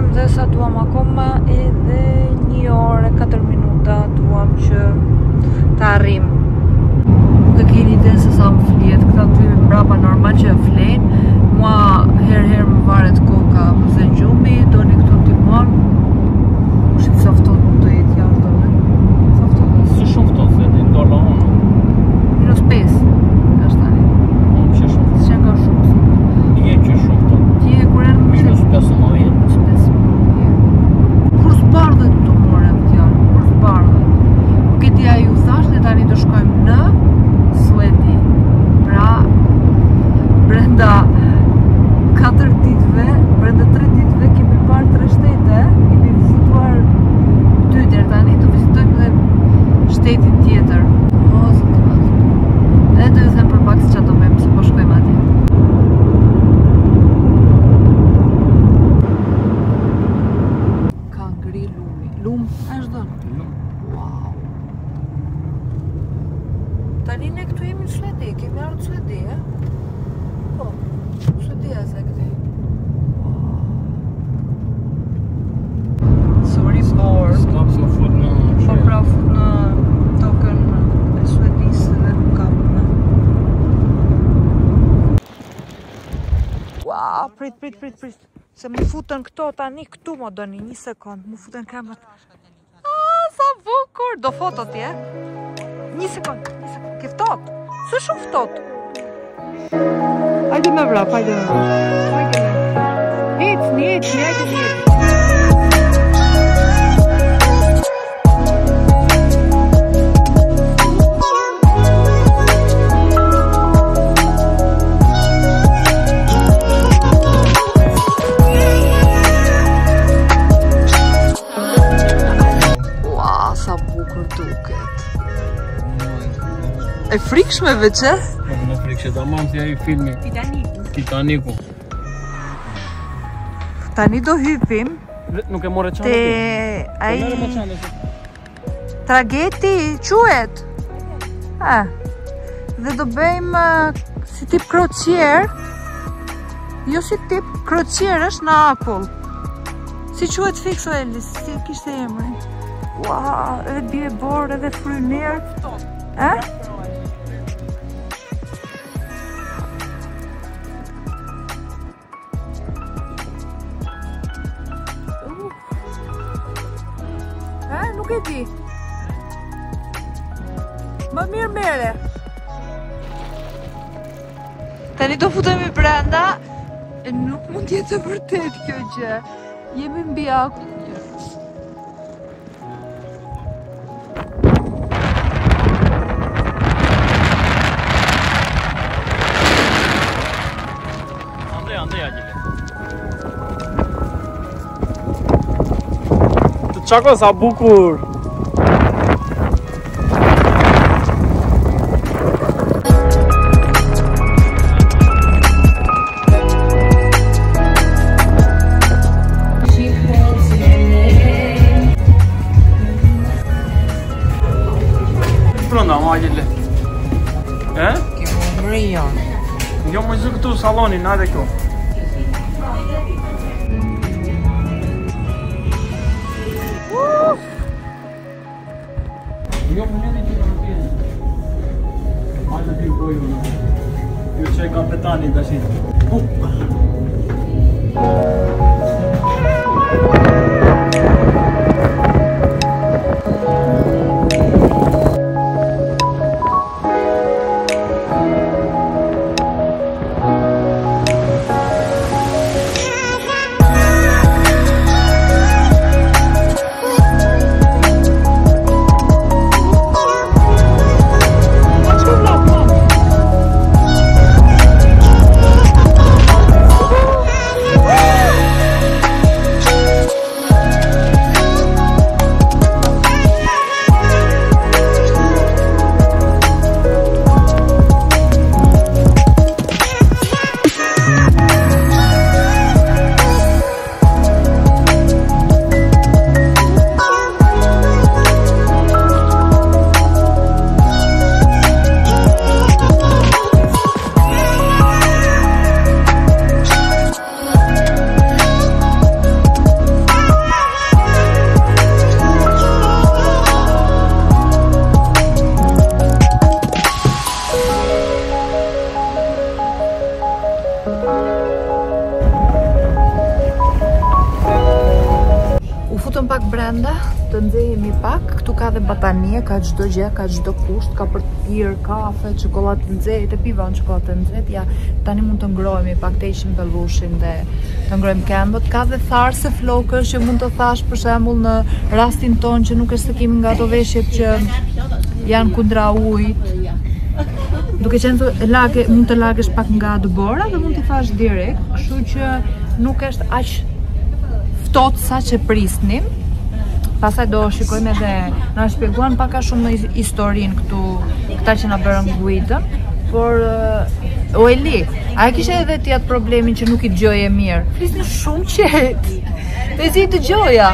shkojmë dhe sa duam akoma edhe 1 orë e 4 minuta duam që të arrim. Dhe keni ide se sa më fliet, këta të tymi mbrapa normal që flen, mua herë më varet koka përse në gjumi, do një këtu timon, ushit sa ftot mund të jetë jashtë do me? Sa ftot? Si shumë ftot, se një dola unë. -5, është tani. Unë që shumë ftot. Që nga shumë. Një që shumë ftot. Ti e kur enë -15. Kur s'bardhet të more tjarë, kur s'bardhet. Po këti a ju thash dhe tani të shkojmë në Suedi. Pra, brenda 4 ditëve, brenda 3 ditëve kemi parë 3 shtete, kemi vizituar 2 deri tani, të vizitojmë dhe shtetin tjetër. O, zë të vazhë. Edhe do ju them për pak se çfarë do bëjmë, se po shkojmë atje. Ka ngri lumi. Lum, a është donë? Wow. Tani ne këtu jemi në Suedi, kemi ardhur në Suedi, e? Po, Suedia se këti. Sorry, por... S'kam se fut në Po pra fut në tokën e Suedisë dhe nuk kam në... Wow, prit. Se më futën këto tani këtu më doni, 1 sekond, më futën kamerat. Sa bukur! Do fotot je? 1 sekond, ke ftot? Së shumë ftot? Hajde me vrap, hajde me vrap. Nic. Wow, sa bukur duket. E frikshme veç, e? Në frikshme, da mamë si aji filmi Titaniku. Tani do hypim Nuk e more qanë te ai Mere me qanë trageti quhet. Dhe do bëjmë si tip krocier. Jo si tip krocier, është në akull. Si quhet fikso Elis, si kishte emrin. Wow, edhe bie borë, edhe fryner. Nuk e di. Më mirë mere. Tani do futemi brenda. Nuk mund jetë e vërtet kjo gjë. Jemi mbi akull. Andej agjile. Të qako sa bukur. Pranda ma agjile. Kemo mrion. Jo më zë këtu salonin, na dhe këtu. Jo më njëri që në tjenë. Hajde të i bojë në. Jo që e kapetani të ashtë. shkojmë pak brenda, të nxehemi pak. Këtu ka dhe batanie, ka çdo gjë, ka çdo kusht, ka për të pirë kafe, çokoladë të nxehtë, të piva çokoladë të nxehtë. Ja, tani mund të ngrohemi pak, të heqim pellushin dhe të ngrojmë këmbët. Ka dhe tharse flokësh që mund të thash për shembull në rastin ton që nuk është se kemi nga ato veshjet që janë kundra ujit. Duke qenë të mund të lagesh pak nga dëbora dhe mund t'i thash direkt, kështu që nuk është aq ftohtë sa që prisnim. Pastaj do shikojmë edhe na shpjeguan pak a shumë historinë këtu, këta që na bërën guidën, por o Eli, a e kishe edhe ti atë problemin që nuk i dëgjoje mirë? Flisni shumë qetë. Dhe si dëgjoja?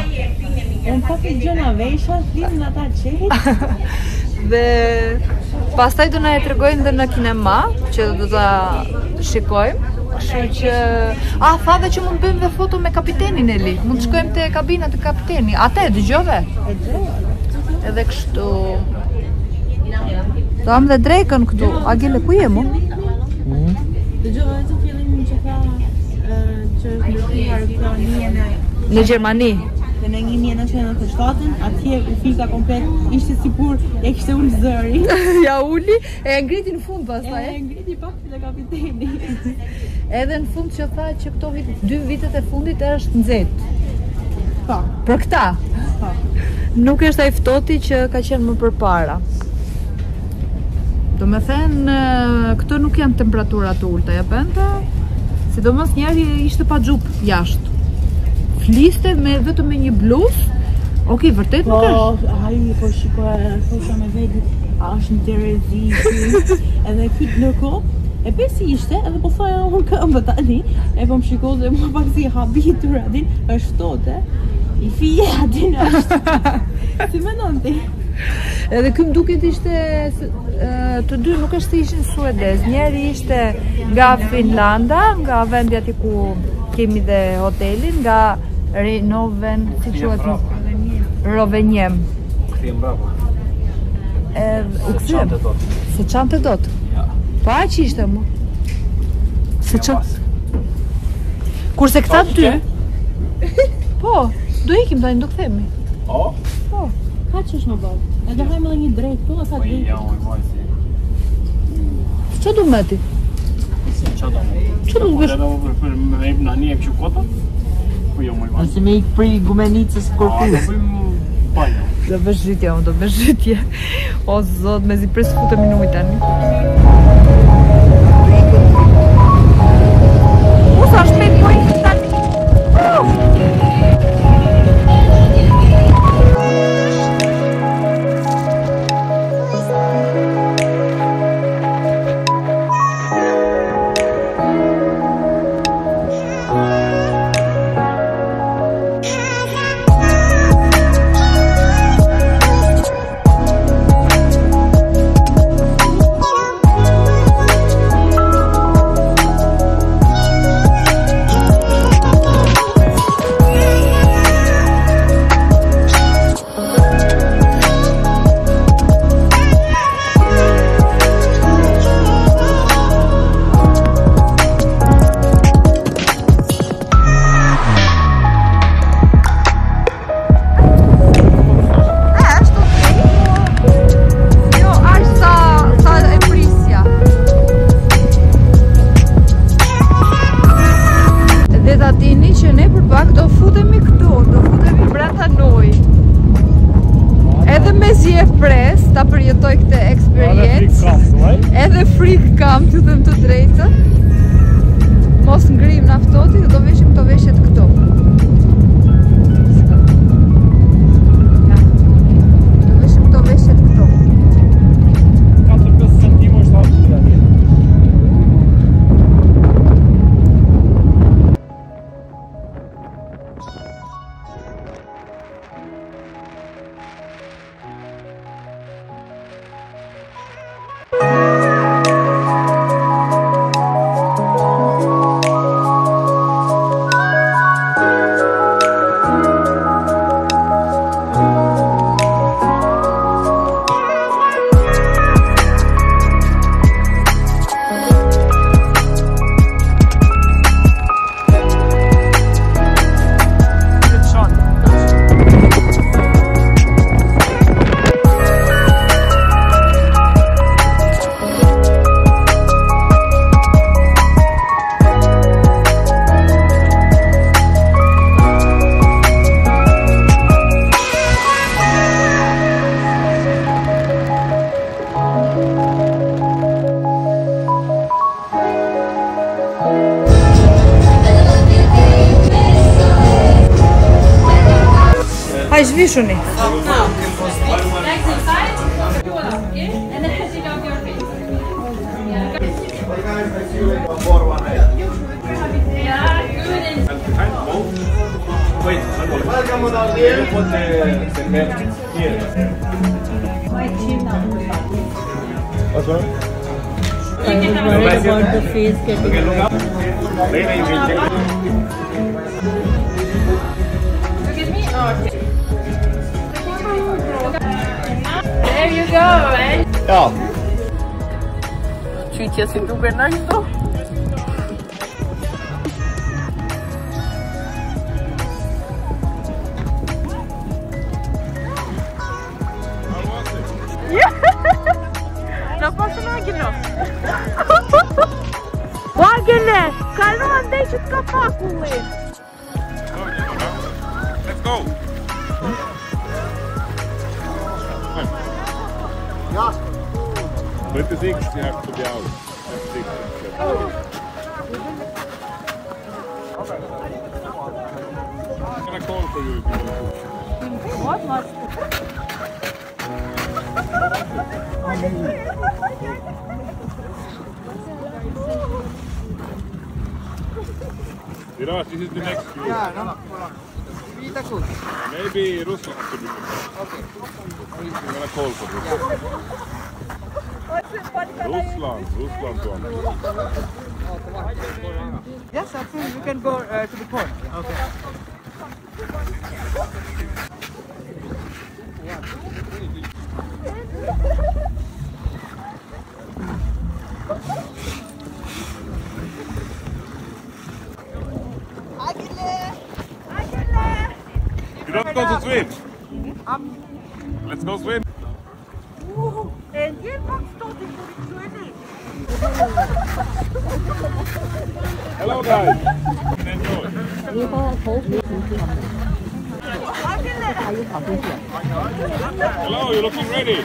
Unë pak i gjëna vesha, flisnin ata qetë. Dhe pastaj do na e tregojnë dhe në kinema, që do ta shikojmë. Kështu që tha dhe që mund të bëjmë dhe foto me kapitenin Eli. Mund të shkojmë te kabina të kapiteni. Atë e dëgjove? E dëgjova. Edhe kështu. Do am dhe drekën këtu. Agile, ku je mu? Dëgjova edhe fillimin që ka që ndërtuar Ukrainë Në Gjermani. dhe në 1997, atje u fika komplet, ishte sikur e kishte ullë zëri. Ja uli, e ngriti në fund pastaj. E ngriti pak dhe kapiteni. Edhe në fund që tha që këto 2 vitet e fundit është nxehtë. Pa. Për këta. Pa. Nuk është ai ftohti që ka qenë më përpara. Do me thënë, këto nuk janë temperatura të ulta, ja bënda, sidomos njeri ishte pa xhup jashtë. Fliste vetëm me një bluzë. Okej, vërtet nuk është. Po shikoja, thosha me veti, a është në Terezi, edhe kyt ndërkohë, e besi ishte, edhe po thoja unë këmbë tani, e po më shikoj dhe më pak si habitur atin, është ftohtë, i fije atin është. Si mendon ti? Edhe ky më duket ishte të dy nuk është se ishin suedez. Njeri ishte nga Finlanda, nga vendi aty ku kemi dhe hotelin, nga Renoven, si quhet? Rovenjem. Kthiem bravo. U kthem. Se çante dot. Ja. Po aq ishte mu. Se çan. Kurse Po, këta dy. Po, do ikim tani, do kthehemi. O? Po. Ka që është më bërë? Edhe hajmë edhe një drejt, po, sa Po drejt. ja, mojsi. Ço do mëti? Çfarë do? Ço do bësh? Për me jep nani e kështu kota? Po jo, moj. Ose me ik pri gumenicës Do korpus. bëjmë banjo. Do bësh zhytje, do bësh zhytje. O zot, mezi pres futemi në ujë tani. Sa shpejt po ikëm tani. Ta përjetoj këtë eksperiencë. Edhe frikë kam, t'ju them të drejtën. Mos ngrim në aftoti, do veshim këto veshjet këto. Do veshim këto veshjet këto. 4-5 cm është atë. i zhvishuni. There you go, man. Ja. Qytja si duke në këto. Në pasën Agilo. Agile, kalo andej që t'ka pakulli. Let's go. Ja. 26, you have to be out. 26. I'm gonna call for you if you want to. What much? Viras, this is the next group. Maybe Ruslan could be next. Okay. I'm gonna call for Ruslan. Ruslan's one. Yes, absolutely. You can go to the pond. Okay. You don't go to swim? Let's go swim. En jij mag stoten voor de zwemmen. Hello guys. Enjoy. Hello, you're looking ready.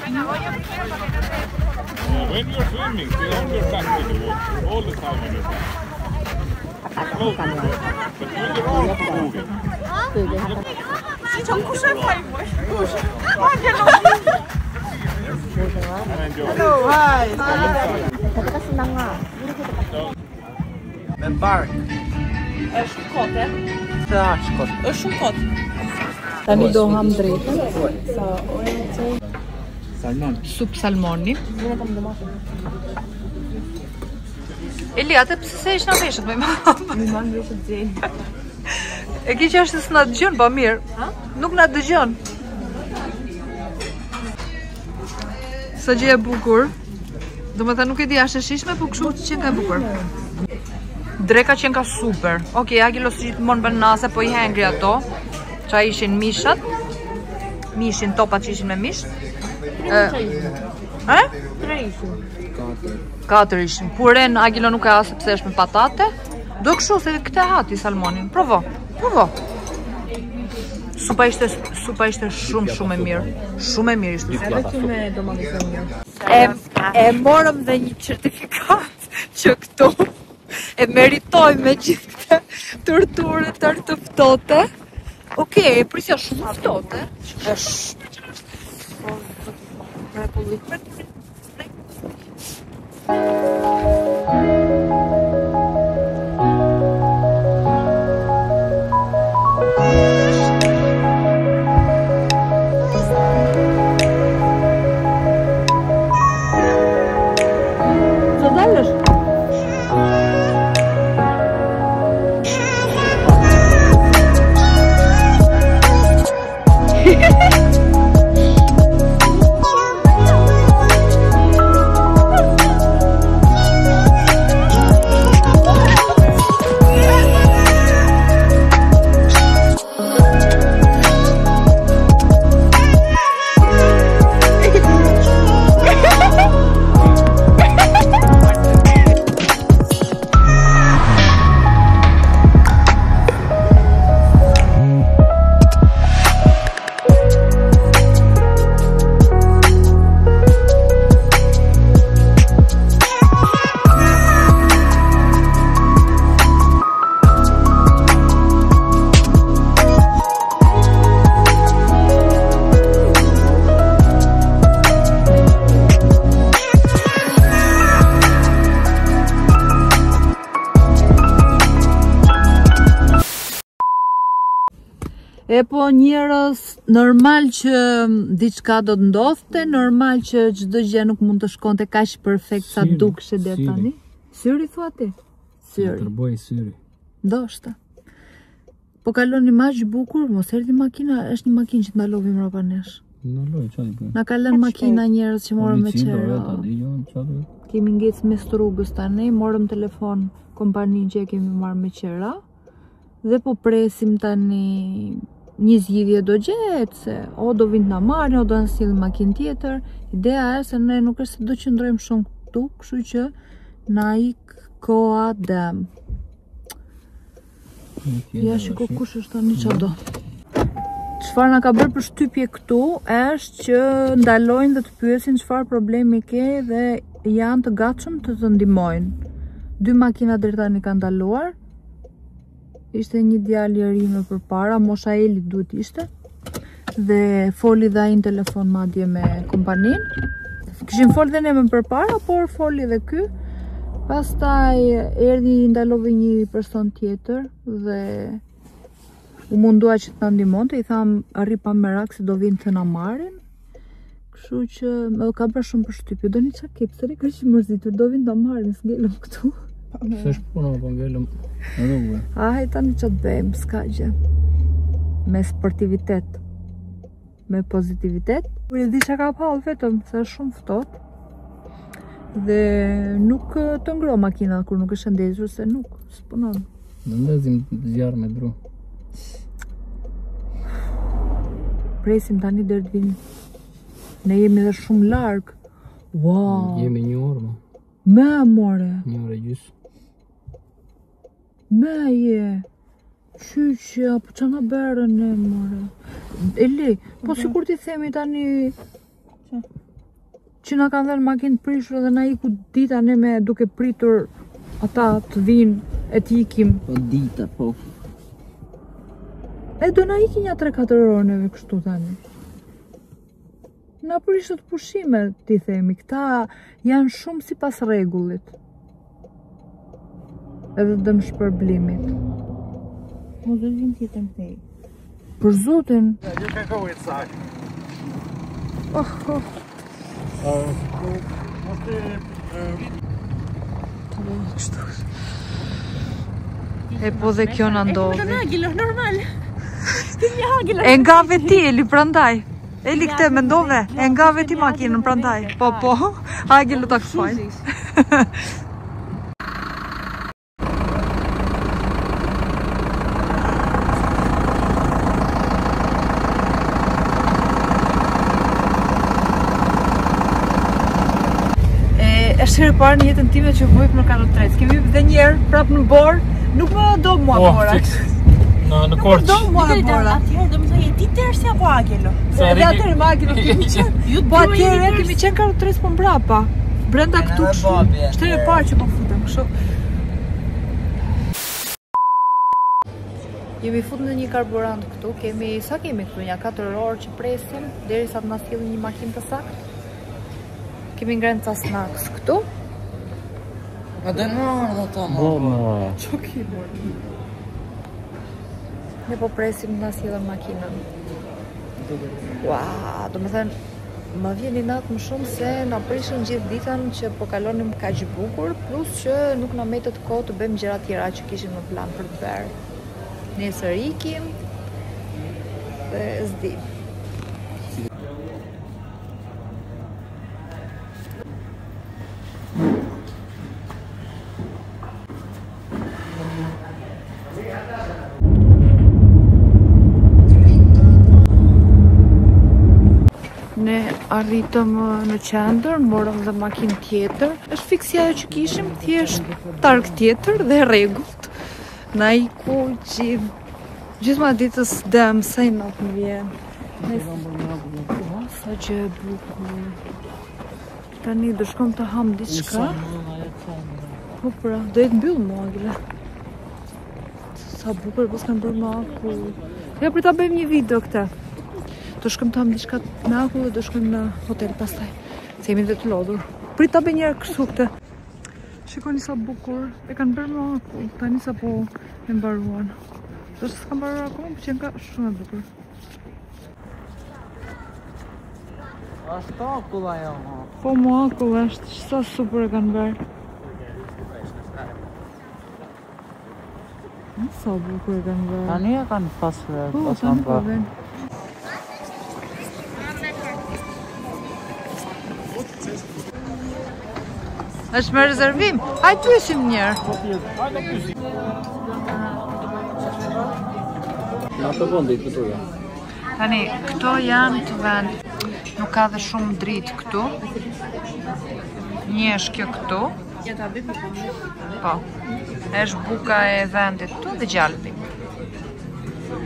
When you're swimming, stay on your back with the water. All the time on your back. Close the water. But with your arms moving. And enjoy. Hello, hi. Me bark. Është kote. Të ashkot. Është shumë kot. Tani do ham drejtën. Salmon. Sup salmoni. Eli, atë pse se ish na veshët me mam? Mi man veshët gjenë. E ki që është se s'na dëgjon, pa mirë. Nuk na dëgjon. Sa gjë e bukur. Do me thënë nuk e di ashtë e shishme, po kështu që qenë ka e bukur. Dreka qenë ka super. Okej, Agilo së gjithmonë bën nase, po i hengri ato. Qa ishin mishat. Mishin, topat që ishin me mish. Tre ishin. 4 ishin. Puren Agilo nuk e asë pse është me patate. Do kështu se këte hati salmonin. Provo. Supa ishte shumë e mirë. Shumë e mirë ishte. Edhe që me domani të mirë. E morëm dhe një certifikat që këtu e meritoj me gjithë këtë torturë të ftohte. Okej, prisja shumë ftohte. E po njerëz, normal që diçka do të ndodhte, normal që çdo gjë nuk mund të shkonte kaq perfekt sa dukshte deri tani. Syri thua ti? Syri. Tërboj syri. Ndoshta. Po kalon imazh bukur, mos erdhi makina, është një makinë që ndalovi mbrapa nesh. Ndaloj çfarë bën? Na ka lënë makina njerëz që morën me qera. çfarë? Kemi ngec mes rrugës tani, morëm telefon kompaninë që e kemi marrë me qera. Dhe po presim tani një zgjidhje do gjetë, se o do vinë na marrin, o do na sillin makinë tjetër. Ideja është se ne nuk është se do qëndrojmë shumë këtu, kështu që na ik koha dëm. Ja shiko kush është tani çado. Çfarë na ka bërë përshtypje këtu është që ndalojnë dhe të pyesin çfarë problemi ke dhe janë të gatshëm të të ndihmojnë. 2 makina deri tani kanë ndaluar. Ishte një djalë i ri më përpara, mosha Eli duhet ishte. Dhe foli dhe ai në telefon madje me kompaninë. Kishim folë dhe ne më përpara, por foli dhe ky. Pastaj erdhi ndalove një person tjetër dhe u mundua që të na ndihmonte, i tham arri pa merak se do vinë të na marrin. Kështu që më ka bërë shumë përshtypje. Doni çka kepseri ka që mërzitur, do vinë ta marrin, s'ngelëm këtu. S'është puna, po ngelëm rrugë. Ai tani ç'a të bëjmë, s'ka gjë. Me sportivitet, me pozitivitet. Por e di çka ka pall vetëm se është shumë ftohtë. Dhe nuk të ngro makina kur nuk është ndezur se nuk s'punon. Në ndezim zjarr me dru. Presim tani deri të vinë. Ne jemi dhe shumë larg. Wow. Jemi 1 orë më. Me more. 1 orë gjys. Me je. Qyqja, po që nga berën ne more. Eli, po sikur ti themi tani që na kanë dhënë makinë prishur dhe na iku dita ne me duke pritur ata të vinë e të ikim. Po dita, po. E do na iki një 3-4 orë neve kështu tani. Na prishët pushime, ti themi, këta janë shumë si pas rregullit. Edhe dëm shpërblimit. Mos do vinë tjetër në tej. Për zotin. You can go inside. Oh. E po dhe kjo na ndodhi. Hagilo, normal. E nga veti Eli prandaj. Eli këtë mendove, e nga veti makinën prandaj. Po, hagilo ta këfajnë. Është herë parë në jetën time që vojp në karotrecë. Kemi dhe njerë prapë në borë, nuk më do mua bora. Në Korç. Do mua bora. Atëherë do më thënë ti tërsi apo Agelo? Edhe atëherë me Agelo kemi qenë. Po atëherë kemi qenë karotrecë po mbrapa. Brenda këtu kështu. Është herë parë që po futem kështu. Jemi fut në një karburant këtu. Sa kemi këtu? Një 4 orë që presim derisa të na sillin një makinë të saktë. Kemi ngrënë ca snacks këtu. A dhe në ardhë ata Bona. Qoki borë. Ne po presim na sillën makinën. Ua, do me thënë, më vjen i natë më shumë se na prishën gjithë ditën që po kalonim kaq bukur, plus që nuk na metët kohë të bëjmë gjëra tjera që kishim në plan për të bërë. Nesër ikim dhe s'di. Ne arritëm në qendër, morëm dhe makinë tjetër. Është fiksi ajo që kishim, thjesht targ tjetër dhe rregullt. Na iku gjithma ditës dëm, sa i natë më vjen. Sa gjë e bukur. Tani do shkom të ham diçka. Po pra, do jetë mbyll mua gjile. Sa bukur, po s'kam bërë me akull. Ja, për ta bëjmë një video këta. Do shkojmë të ham diçka me akull dhe do shkojmë në hotel pastaj. Se jemi dhe të lodhur. Prit ta bëj një herë kështu këtë. Shikoni sa bukur. E kanë bërë me akull. Tani sa po e mbaruan. Do të s'kam parë akoma, po që nga shumë e bukur. Ashtë akulla jo. Po mua akull është, sa super e kanë bërë. Sa bukur e kanë bërë. Tani e kanë pasur, Po, pas tani kanë po bërë. vjen. Është me rezervim? Hajde pyesim njërë. Në të vëndit këtu ja. Tani, këto janë të vend. Nuk ka dhe shumë dritë këtu. Një është kjo këtu. Po. Është buka e vendit këtu dhe gjalpi.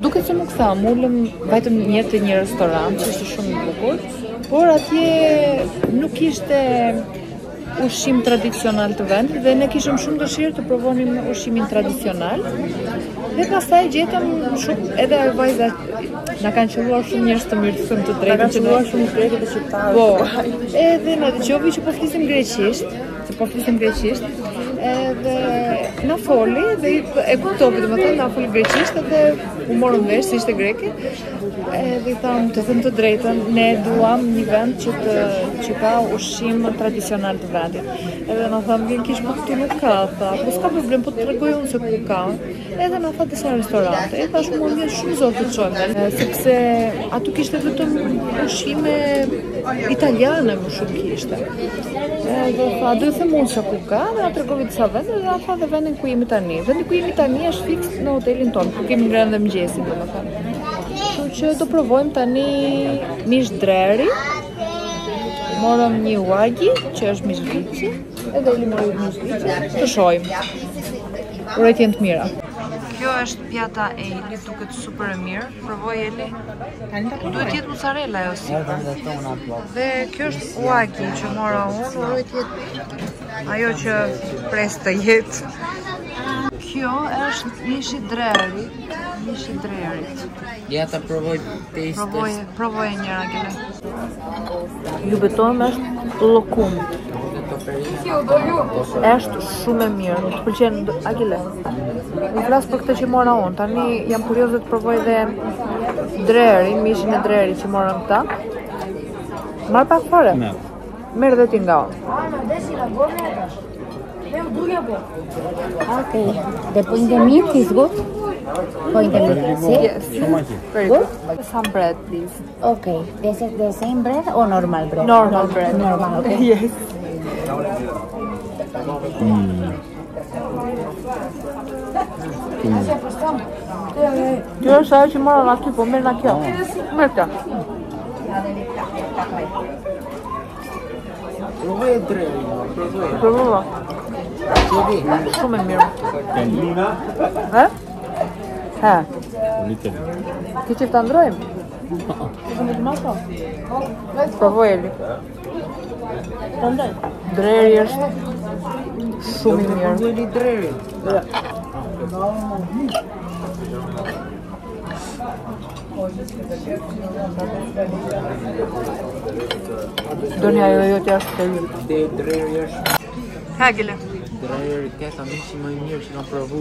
Duket se nuk tha, ullëm vajtëm një të një restorant, që ishte shumë i bukur, por atje nuk ishte ushqim tradicional të vendit dhe ne kishëm shumë dëshirë të provonim ushqimin tradicional. Dhe pastaj gjetëm shumë edhe vajza na kanë qelluar shumë njerëz të mirë të thënë të drejtën që na shumë drejtë të shqiptarë. Po. Edhe na dëgjovi që po flisim greqisht, edhe na foli dhe e kuptova domethënë na foli greqisht edhe u morëm vesh se ishte greke. Edhe i tham të them të drejtën, ne duam një vend që ka ushqim tradicional të vendit. Edhe na tha vjen kish po këtu nuk ka, tha, po s'ka problem, po të tregoj unë se ku ka. Edhe na tha disa restorante. E thash mua vjen shumë zor të çojmë, sepse atu kishte vetëm ushqime italiane më shumë kishte. Edhe tha, do të them unë se ku ka, dhe na tregoi disa vende dhe na tha dhe vendin ku jemi tani. Vendi ku jemi tani është fiks në hotelin tonë, ku kemi ngrënë dhe mëngjesin, domethënë. Kështu që do provojmë tani mish dreri. Morëm një wagi, që është mish vici, edhe limoni mish vici, të shohim. Urojt jenë të mira. Kjo është pjata e Elit, duket super e mirë. Provoj Eli. Duhet jetë mozzarella jo sipër. Dhe kjo është wagi që mora unë, urojt jetë ajo që pres të jetë. Kjo është mishi drerit. Ja ta provoj tastes. Provoj njëra gjele. Ju betojmë është lokum. Është shumë e mirë, nuk të pëlqen Agile. Unë flas për këtë që mora unë, tani jam kurioze të provoj dhe drerin, mishin e drerit që morëm këta. Marr pak fare? Merr dhe ti nga unë. Okay, the point the meat is good. Point the meat, see? Yes, very good. Some bread, please. Okay, this is the same bread or normal bread? Normal bread. Normal, okay. Yes. Kjo është ajo që mora nga ty, po merr nga kjo. Merr kjo. Provoj dreri, Provova. Shumë e mirë. Canina? Ha? Ha. Little. Ti që të ndrojmë? Provoj Eli. Dreri është shumë i mirë. Eli dreri. Doni ajo jote është të ju. Dhe dreri është. Hagile. Dreri ka mishi më i mirë që kam provu.